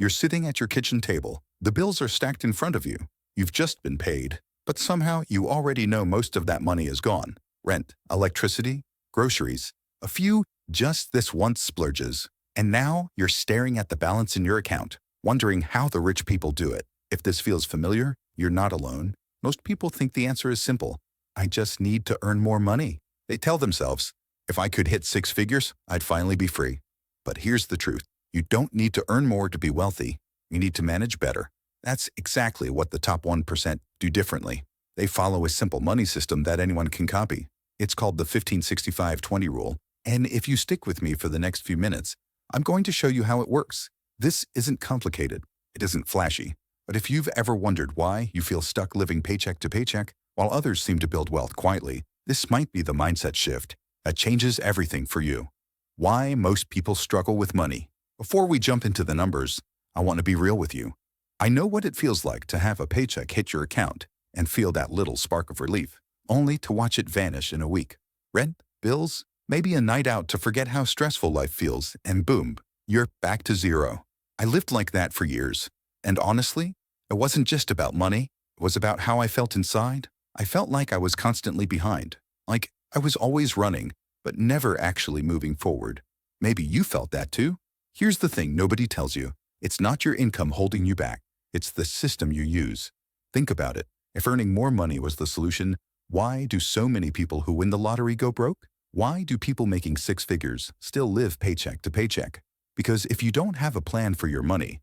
You're sitting at your kitchen table. The bills are stacked in front of you. You've just been paid, but somehow you already know most of that money is gone. Rent, electricity, groceries, a few just this once splurges. And now you're staring at the balance in your account, wondering how the rich people do it. If this feels familiar, you're not alone. Most people think the answer is simple. I just need to earn more money. They tell themselves, if I could hit six figures, I'd finally be free. But here's the truth. You don't need to earn more to be wealthy. You need to manage better. That's exactly what the top 1% do differently. They follow a simple money system that anyone can copy. It's called the 15-65-20 rule. And if you stick with me for the next few minutes, I'm going to show you how it works. This isn't complicated. It isn't flashy. But if you've ever wondered why you feel stuck living paycheck to paycheck while others seem to build wealth quietly, this might be the mindset shift that changes everything for you. Why most people struggle with money. Before we jump into the numbers, I want to be real with you. I know what it feels like to have a paycheck hit your account and feel that little spark of relief, only to watch it vanish in a week. Rent, bills, maybe a night out to forget how stressful life feels, and boom, you're back to zero. I lived like that for years. And honestly, it wasn't just about money. It was about how I felt inside. I felt like I was constantly behind, like I was always running, but never actually moving forward. Maybe you felt that too. Here's the thing nobody tells you. It's not your income holding you back. It's the system you use. Think about it. If earning more money was the solution, why do so many people who win the lottery go broke? Why do people making six figures still live paycheck to paycheck? Because if you don't have a plan for your money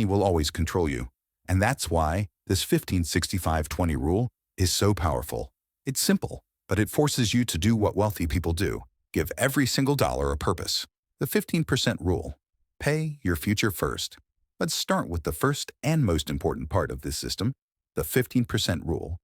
will always control you. And that's why this 15-65-20 rule is so powerful. It's simple, but it forces you to do what wealthy people do. Give every single dollar a purpose. The 15% rule. Pay your future first. Let's start with the first and most important part of this system, the 15% rule.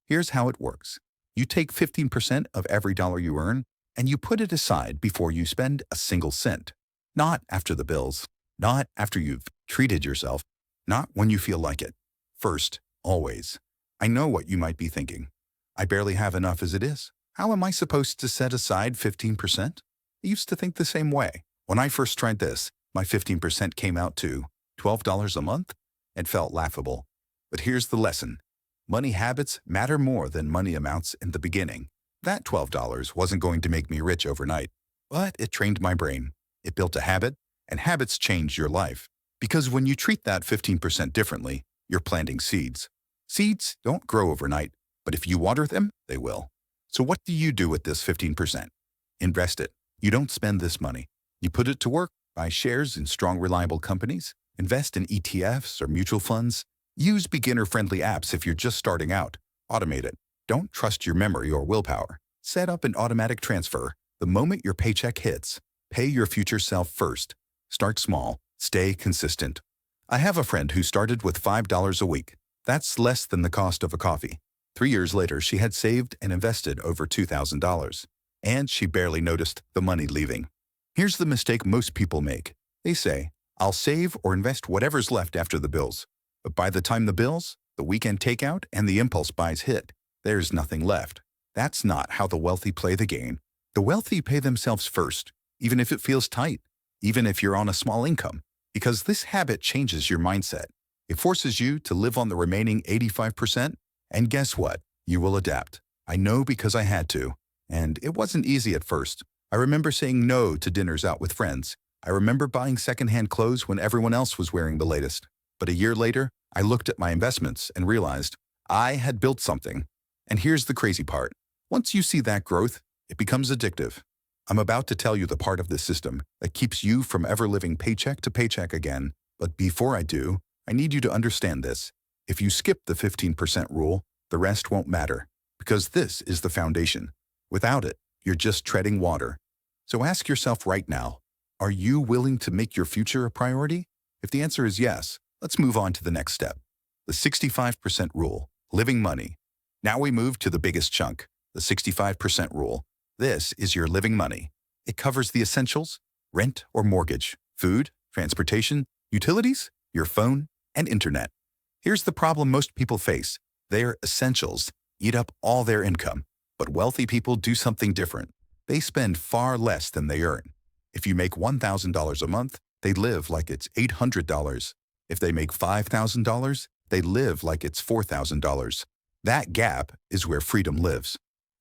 Here's how it works. You take 15% of every dollar you earn, and you put it aside before you spend a single cent. Not after the bills, not after you've treated yourself, not when you feel like it. First, always. I know what you might be thinking. I barely have enough as it is. How am I supposed to set aside 15%? I used to think the same way. When I first tried this, my 15% came out to $12 a month. It felt laughable. But here's the lesson. Money habits matter more than money amounts in the beginning. That $12 wasn't going to make me rich overnight, but it trained my brain. It built a habit, and habits change your life. Because when you treat that 15% differently, you're planting seeds. Seeds don't grow overnight, but if you water them, they will. So what do you do with this 15%? Invest it. You don't spend this money. You put it to work, buy shares in strong, reliable companies, invest in ETFs or mutual funds, use beginner-friendly apps if you're just starting out, automate it. Don't trust your memory or willpower. Set up an automatic transfer the moment your paycheck hits. Pay your future self first. Start small. Stay consistent. I have a friend who started with $5 a week. That's less than the cost of a coffee. 3 years later, she had saved and invested over $2,000. And she barely noticed the money leaving. Here's the mistake most people make. They say, I'll save or invest whatever's left after the bills. But by the time the bills, the weekend takeout, and the impulse buys hit, there's nothing left. That's not how the wealthy play the game. The wealthy pay themselves first, even if it feels tight, even if you're on a small income, because this habit changes your mindset. It forces you to live on the remaining 85%, and guess what? You will adapt. I know because I had to, and it wasn't easy at first. I remember saying no to dinners out with friends. I remember buying secondhand clothes when everyone else was wearing the latest. But a year later, I looked at my investments and realized I had built something. And here's the crazy part. Once you see that growth, it becomes addictive. I'm about to tell you the part of this system that keeps you from ever living paycheck to paycheck again. But before I do, I need you to understand this. If you skip the 15% rule, the rest won't matter, because this is the foundation. Without it, you're just treading water. So ask yourself right now, are you willing to make your future a priority? If the answer is yes, let's move on to the next step. The 65% rule, living money. Now we move to the biggest chunk, the 65% rule. This is your living money. It covers the essentials, rent or mortgage, food, transportation, utilities, your phone, and internet. Here's the problem most people face. Their essentials eat up all their income, but wealthy people do something different. They spend far less than they earn. If you make $1,000 a month, they live like it's $800. If they make $5,000, they live like it's $4,000. That gap is where freedom lives.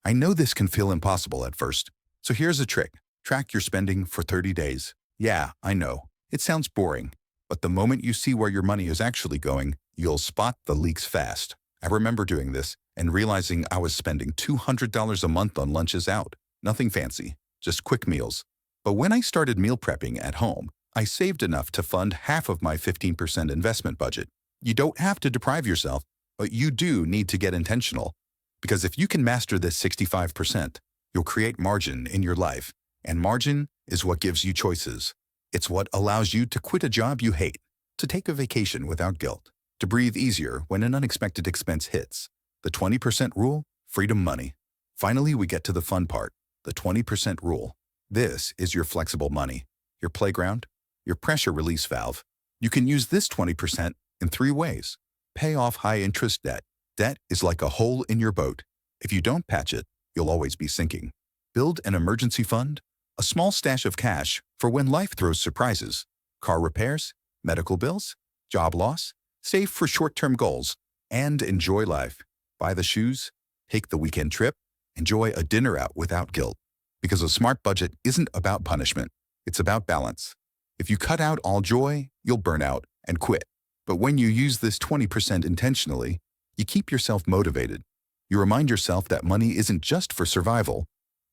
I know this can feel impossible at first, so here's a trick. Track your spending for 30 days. Yeah, I know. It sounds boring, but the moment you see where your money is actually going, you'll spot the leaks fast. I remember doing this and realizing I was spending $200 a month on lunches out. Nothing fancy, just quick meals. But when I started meal prepping at home, I saved enough to fund half of my 15% investment budget. You don't have to deprive yourself, but you do need to get intentional. Because if you can master this 65%, you'll create margin in your life. And margin is what gives you choices. It's what allows you to quit a job you hate, to take a vacation without guilt, to breathe easier when an unexpected expense hits. The 20% rule, freedom money. Finally, we get to the fun part, the 20% rule. This is your flexible money, your playground, your pressure release valve. You can use this 20% in 3 ways. Pay off high-interest debt. Debt is like a hole in your boat. If you don't patch it, you'll always be sinking. Build an emergency fund, a small stash of cash for when life throws surprises. Car repairs, medical bills, job loss. Save for short-term goals and enjoy life. Buy the shoes, take the weekend trip, enjoy a dinner out without guilt. Because a smart budget isn't about punishment, it's about balance. If you cut out all joy, you'll burn out and quit. But when you use this 20% intentionally, you keep yourself motivated. You remind yourself that money isn't just for survival,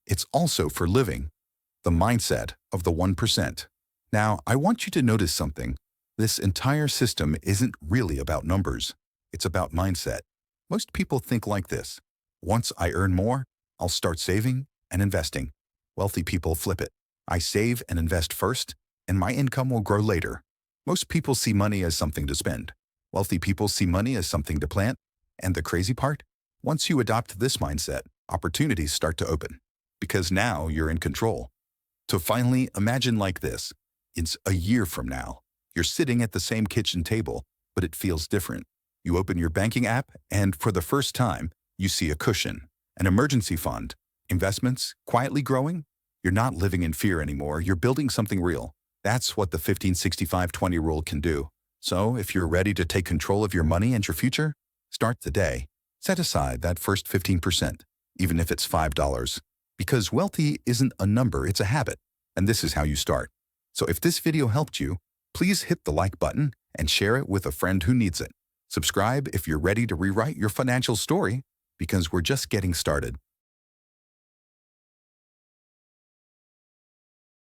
it's also for living. The mindset of the 1%. Now, I want you to notice something. This entire system isn't really about numbers. It's about mindset. Most people think like this. Once I earn more, I'll start saving and investing. Wealthy people flip it. I save and invest first, and my income will grow later. Most people see money as something to spend. Wealthy people see money as something to plant. And the crazy part? Once you adopt this mindset, opportunities start to open. Because now you're in control. So finally, imagine like this. It's a year from now. You're sitting at the same kitchen table, but it feels different. You open your banking app, and for the first time, you see a cushion, an emergency fund, investments quietly growing. You're not living in fear anymore. You're building something real. That's what the 15-65-20 rule can do. So if you're ready to take control of your money and your future, start today. Set aside that first 15%, even if it's $5. Because wealthy isn't a number, it's a habit. And this is how you start. So if this video helped you, please hit the like button and share it with a friend who needs it. Subscribe if you're ready to rewrite your financial story, because we're just getting started.